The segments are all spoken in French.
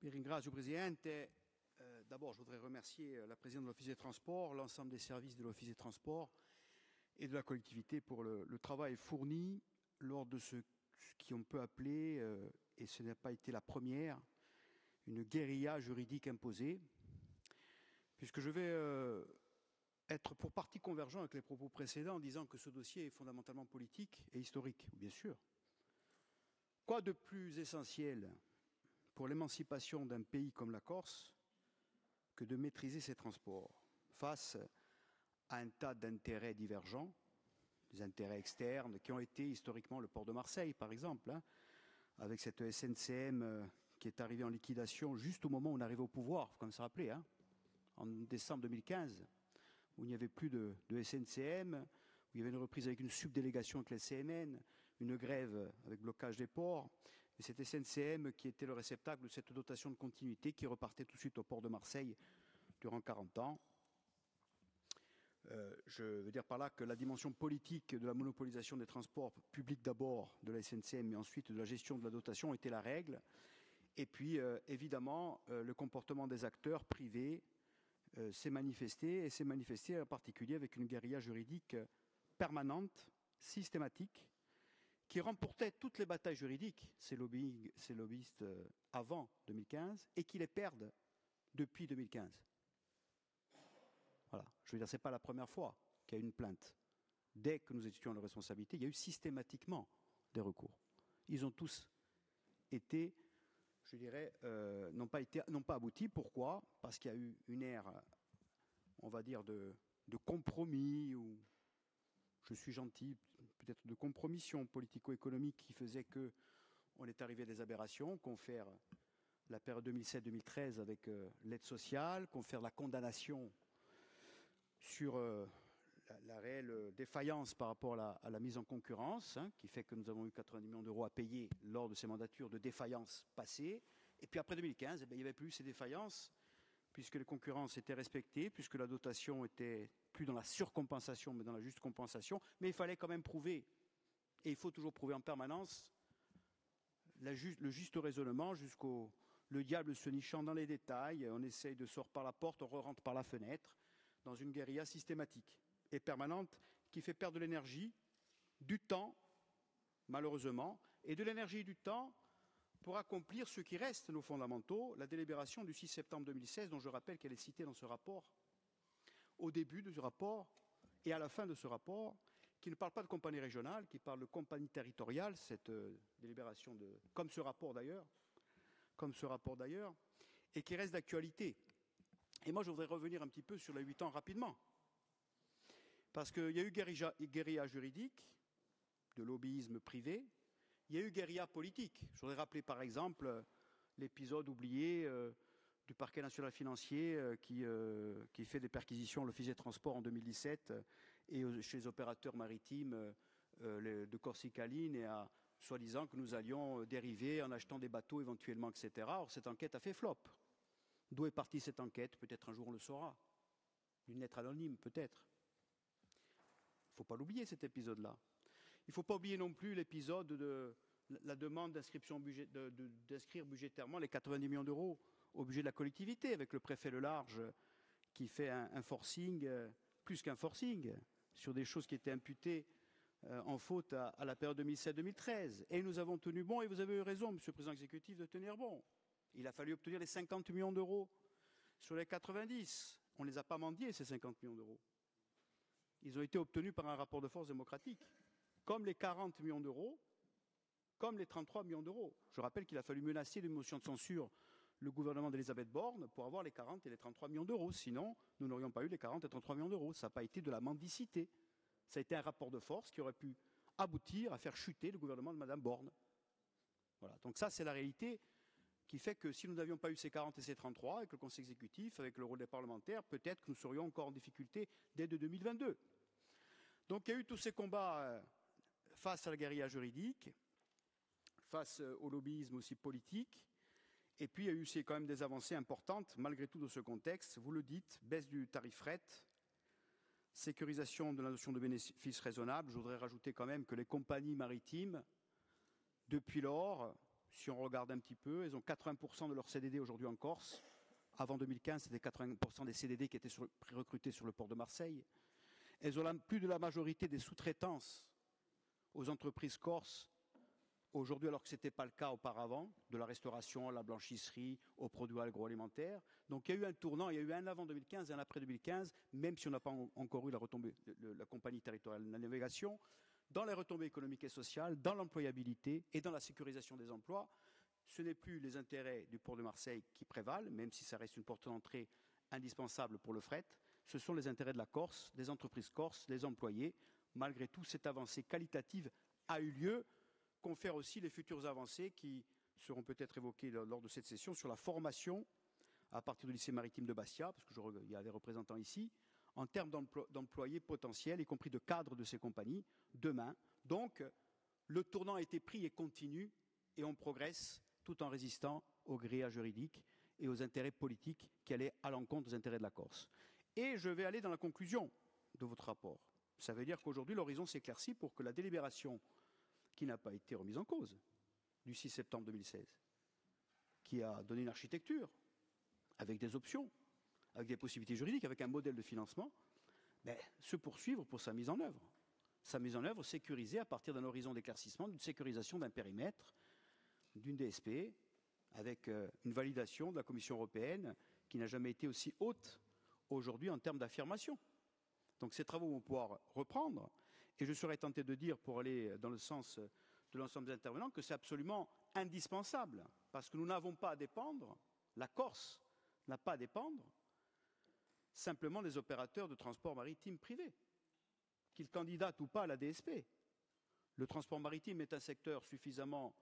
Bien, ringrazio Presidente. D'abord, je voudrais remercier la présidente de l'Office des Transports, l'ensemble des services de l'Office des Transports et de la collectivité pour le travail fourni lors de ce qu'on peut appeler, et ce n'a pas été la première, une guérilla juridique imposée, puisque je vais être pour partie convergent avec les propos précédents en disant que ce dossier est fondamentalement politique et historique, bien sûr. Quoi de plus essentiel pour l'émancipation d'un pays comme la Corse que de maîtriser ses transports face à un tas d'intérêts divergents, des intérêts externes qui ont été historiquement le port de Marseille, par exemple, avec cette SNCM qui est arrivée en liquidation juste au moment où on arrivait au pouvoir, il faut quand même se rappeler, en décembre 2015, où il n'y avait plus de SNCM, où il y avait une reprise avec une subdélégation avec la CNN, une grève avec blocage des ports, et cette SNCM qui était le réceptacle de cette dotation de continuité qui repartait tout de suite au port de Marseille durant 40 ans. Je veux dire par là que la dimension politique de la monopolisation des transports publics d'abord de la SNCM, mais ensuite de la gestion de la dotation était la règle. Et puis, évidemment, le comportement des acteurs privés s'est manifesté, et s'est manifesté en particulier avec une guérilla juridique permanente, systématique, qui remportait toutes les batailles juridiques, ces lobbyistes avant 2015, et qui les perdent depuis 2015. Voilà. Je veux dire, ce n'est pas la première fois qu'il y a eu une plainte. Dès que nous étions en responsabilité, il y a eu systématiquement des recours. Ils ont tous été, je dirais, n'ont pas abouti. Pourquoi? Parce qu'il y a eu une ère, on va dire, de compromis, ou je suis gentil, peut-être de compromission politico-économique qui faisait qu'on est arrivé à des aberrations, confère la période 2007-2013 avec l'aide sociale, confère la condamnation sur la réelle défaillance par rapport à la mise en concurrence, qui fait que nous avons eu 90 millions d'euros à payer lors de ces mandatures de défaillance passées. Et puis après 2015, il n'y avait plus ces défaillances, puisque les concurrences étaient respectées, puisque la dotation était plus dans la surcompensation, mais dans la juste compensation. Mais il fallait quand même prouver, et il faut toujours prouver en permanence, le juste raisonnement jusqu'au... Le diable se nichant dans les détails, on essaye de sortir par la porte, on re-rentre par la fenêtre, dans une guérilla systématique et permanente qui fait perdre de l'énergie, du temps, malheureusement, et de l'énergie et du temps pour accomplir ce qui reste nos fondamentaux, la délibération du 6 septembre 2016, dont je rappelle qu'elle est citée dans ce rapport, au début de ce rapport et à la fin de ce rapport, qui ne parle pas de compagnie régionale, qui parle de compagnie territoriale, cette délibération, comme ce rapport d'ailleurs, et qui reste d'actualité. Et moi, je voudrais revenir un petit peu sur les 8 ans rapidement. Parce qu'il y a eu guérilla juridique, de lobbyisme privé, il y a eu guérilla politique. Je voudrais rappeler par exemple l'épisode oublié du parquet national financier qui fait des perquisitions à l'Office des Transports en 2017 et chez les opérateurs maritimes de Corsica-Line, et à soi-disant que nous allions dériver en achetant des bateaux éventuellement, etc. Or, cette enquête a fait flop. D'où est partie cette enquête? Peut-être un jour on le saura. Une lettre anonyme, peut-être. Il ne faut pas l'oublier, cet épisode-là. Il ne faut pas oublier non plus l'épisode de la demande d'inscrire budgétairement les 90 millions d'euros au budget de la collectivité, avec le préfet Le Large qui fait un forcing, plus qu'un forcing, sur des choses qui étaient imputées en faute à la période 2007-2013. Et nous avons tenu bon, et vous avez eu raison, Monsieur le Président exécutif, de tenir bon. Il a fallu obtenir les 50 millions d'euros sur les 90. On ne les a pas mendiés, ces 50 millions d'euros. Ils ont été obtenus par un rapport de force démocratique, comme les 40 millions d'euros, comme les 33 millions d'euros. Je rappelle qu'il a fallu menacer d'une motion de censure le gouvernement d'Elisabeth Borne pour avoir les 40 et les 33 millions d'euros. Sinon, nous n'aurions pas eu les 40 et 33 millions d'euros. Ça n'a pas été de la mendicité. Ça a été un rapport de force qui aurait pu aboutir à faire chuter le gouvernement de Mme Borne. Voilà. Donc ça, c'est la réalité qui fait que si nous n'avions pas eu ces 40 et ces 33, avec le Conseil exécutif, avec le rôle des parlementaires, peut-être que nous serions encore en difficulté dès 2022. Donc il y a eu tous ces combats face à la guérilla juridique, face au lobbyisme aussi politique, et puis il y a eu quand même des avancées importantes, malgré tout, dans ce contexte. Vous le dites, baisse du tarif fret, sécurisation de la notion de bénéfice raisonnable. Je voudrais rajouter quand même que les compagnies maritimes, depuis lors, si on regarde un petit peu, elles ont 80% de leurs CDD aujourd'hui en Corse. Avant 2015, c'était 80% des CDD qui étaient recrutés sur le port de Marseille. Elles ont plus de la majorité des sous-traitances aux entreprises corses aujourd'hui, alors que ce n'était pas le cas auparavant, de la restauration, à la blanchisserie, aux produits agroalimentaires. Donc il y a eu un tournant, il y a eu un avant 2015 et un après 2015, même si on n'a pas encore eu la retombée de la compagnie territoriale de la navigation, dans les retombées économiques et sociales, dans l'employabilité et dans la sécurisation des emplois. Ce n'est plus les intérêts du port de Marseille qui prévalent, même si ça reste une porte d'entrée indispensable pour le fret. Ce sont les intérêts de la Corse, des entreprises corses, des employés. Malgré tout, cette avancée qualitative a eu lieu, confère aussi les futures avancées qui seront peut-être évoquées lors de cette session sur la formation à partir du lycée maritime de Bastia, parce qu'il y a des représentants ici, en termes d'employés potentiels, y compris de cadres de ces compagnies, demain. Donc, le tournant a été pris et continue, et on progresse tout en résistant aux grillages juridiques et aux intérêts politiques qui allaient à l'encontre des intérêts de la Corse. Et je vais aller dans la conclusion de votre rapport. Ça veut dire qu'aujourd'hui, l'horizon s'éclaircit pour que la délibération, qui n'a pas été remise en cause, du 6 septembre 2016, qui a donné une architecture, avec des options, avec des possibilités juridiques, avec un modèle de financement, se poursuivre pour sa mise en œuvre. Sa mise en œuvre sécurisée à partir d'un horizon d'éclaircissement, d'une sécurisation d'un périmètre, d'une DSP, avec une validation de la Commission européenne qui n'a jamais été aussi haute aujourd'hui en termes d'affirmation. Donc ces travaux vont pouvoir reprendre, et je serais tenté de dire, pour aller dans le sens de l'ensemble des intervenants, que c'est absolument indispensable, parce que nous n'avons pas à dépendre, la Corse n'a pas à dépendre simplement des opérateurs de transport maritime privés, qu'ils candidatent ou pas à la DSP. Le transport maritime est un secteur suffisamment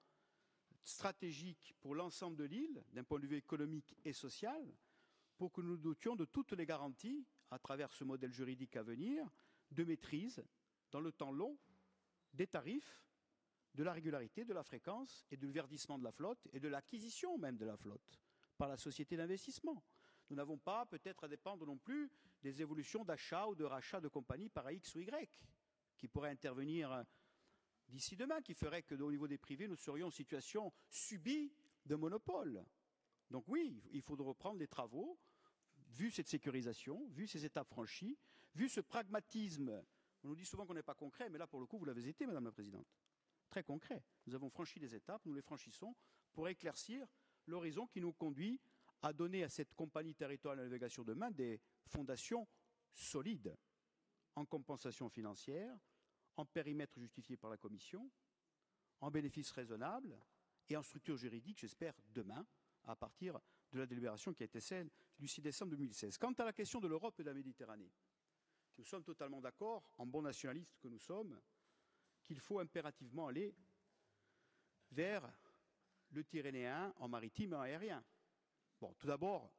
stratégique pour l'ensemble de l'île, d'un point de vue économique et social, pour que nous nous dotions de toutes les garanties, à travers ce modèle juridique à venir, de maîtrise, dans le temps long, des tarifs, de la régularité, de la fréquence et du verdissement de la flotte et de l'acquisition même de la flotte par la société d'investissement. Nous n'avons pas peut-être à dépendre non plus des évolutions d'achat ou de rachat de compagnies par X ou Y, qui pourraient intervenir d'ici demain, qui ferait que au niveau des privés, nous serions en situation subie de monopole. Donc oui, il faut reprendre les travaux, vu cette sécurisation, vu ces étapes franchies, vu ce pragmatisme. On nous dit souvent qu'on n'est pas concret, mais là pour le coup vous l'avez été, Madame la Présidente. Très concret. Nous avons franchi les étapes, nous les franchissons pour éclaircir l'horizon qui nous conduit à donner à cette compagnie territoriale de navigation demain des fondations solides en compensation financière, en périmètre justifié par la Commission, en bénéfice raisonnable et en structure juridique, j'espère, demain, à partir de la délibération qui a été celle du 6 décembre 2016. Quant à la question de l'Europe et de la Méditerranée, nous sommes totalement d'accord, en bons nationalistes que nous sommes, qu'il faut impérativement aller vers le Tyrrhénéen en maritime et en aérien. Bon, tout d'abord,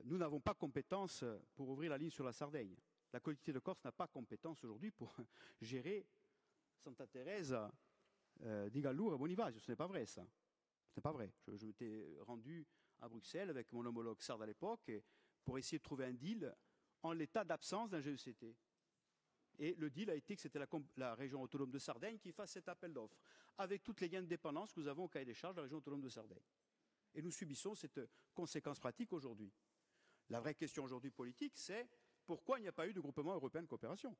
nous n'avons pas compétence pour ouvrir la ligne sur la Sardaigne. La collectivité de Corse n'a pas compétence aujourd'hui pour gérer Santa Teresa di Gallura et Bonifacio. Ce n'est pas vrai, ça. Ce n'est pas vrai. Je m'étais rendu à Bruxelles avec mon homologue sarde à l'époque pour essayer de trouver un deal en l'état d'absence d'un GECT. Et le deal a été que c'était la région autonome de Sardaigne qui fasse cet appel d'offres, avec toutes les liens de dépendance que nous avons au cahier des charges de la région autonome de Sardaigne. Et nous subissons cette conséquence pratique aujourd'hui. La vraie question aujourd'hui politique, c'est pourquoi il n'y a pas eu de groupement européen de coopération.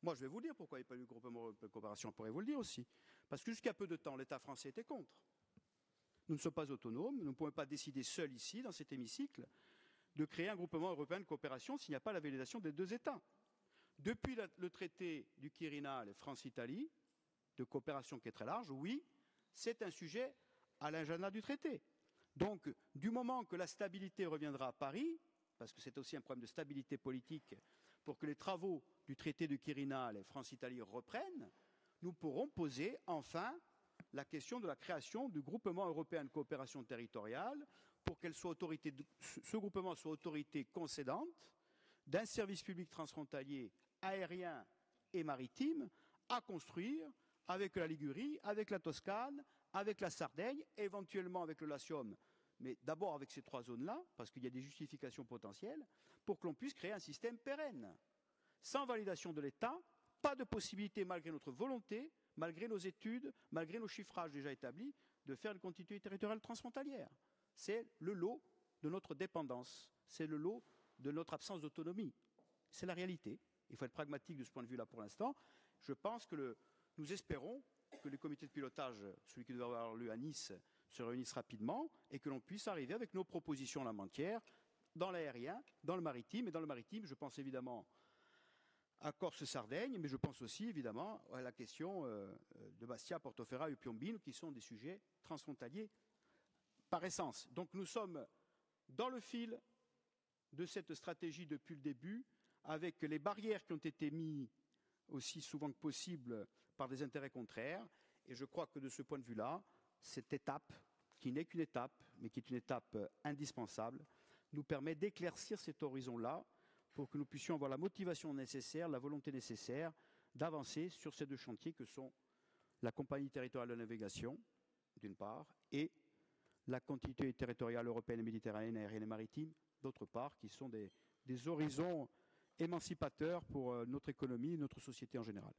Moi, je vais vous dire pourquoi il n'y a pas eu de groupement européen de coopération. On pourrait vous le dire aussi. Parce que jusqu'à peu de temps, l'État français était contre. Nous ne sommes pas autonomes, nous ne pouvons pas décider seuls ici, dans cet hémicycle, de créer un groupement européen de coopération s'il n'y a pas la validation des deux États. Depuis le traité du Quirinal France-Italie, de coopération qui est très large, oui, c'est un sujet à l'agenda du traité. Donc, du moment que la stabilité reviendra à Paris, parce que c'est aussi un problème de stabilité politique, pour que les travaux du traité du Quirinal France-Italie reprennent, nous pourrons poser enfin la question de la création du groupement européen de coopération territoriale pour qu'elle soit ce groupement soit autorité concédante d'un service public transfrontalier aérien et maritime à construire avec la Ligurie, avec la Toscane, avec la Sardaigne, éventuellement avec le Latium, mais d'abord avec ces trois zones-là, parce qu'il y a des justifications potentielles, pour que l'on puisse créer un système pérenne. Sans validation de l'État, pas de possibilité, malgré notre volonté, malgré nos études, malgré nos chiffrages déjà établis, de faire une continuité territoriale transfrontalière. C'est le lot de notre dépendance, c'est le lot de notre absence d'autonomie. C'est la réalité. Il faut être pragmatique de ce point de vue-là pour l'instant. Je pense que nous espérons que les comités de pilotage, celui qui doit avoir lieu à Nice, se réunissent rapidement et que l'on puisse arriver avec nos propositions en la matière dans l'aérien, dans le maritime. Et dans le maritime, je pense évidemment à Corse-Sardaigne, mais je pense aussi évidemment à la question de Bastia, Portofera et Piombino, qui sont des sujets transfrontaliers par essence. Donc nous sommes dans le fil de cette stratégie depuis le début, avec les barrières qui ont été mises aussi souvent que possible par des intérêts contraires. Et je crois que de ce point de vue-là, cette étape, qui n'est qu'une étape, mais qui est une étape indispensable, nous permet d'éclaircir cet horizon-là pour que nous puissions avoir la motivation nécessaire, la volonté nécessaire d'avancer sur ces deux chantiers que sont la compagnie territoriale de navigation, d'une part, et la continuité territoriale européenne et méditerranéenne, aérienne et maritime, d'autre part, qui sont des horizons émancipateurs pour notre économie et notre société en général.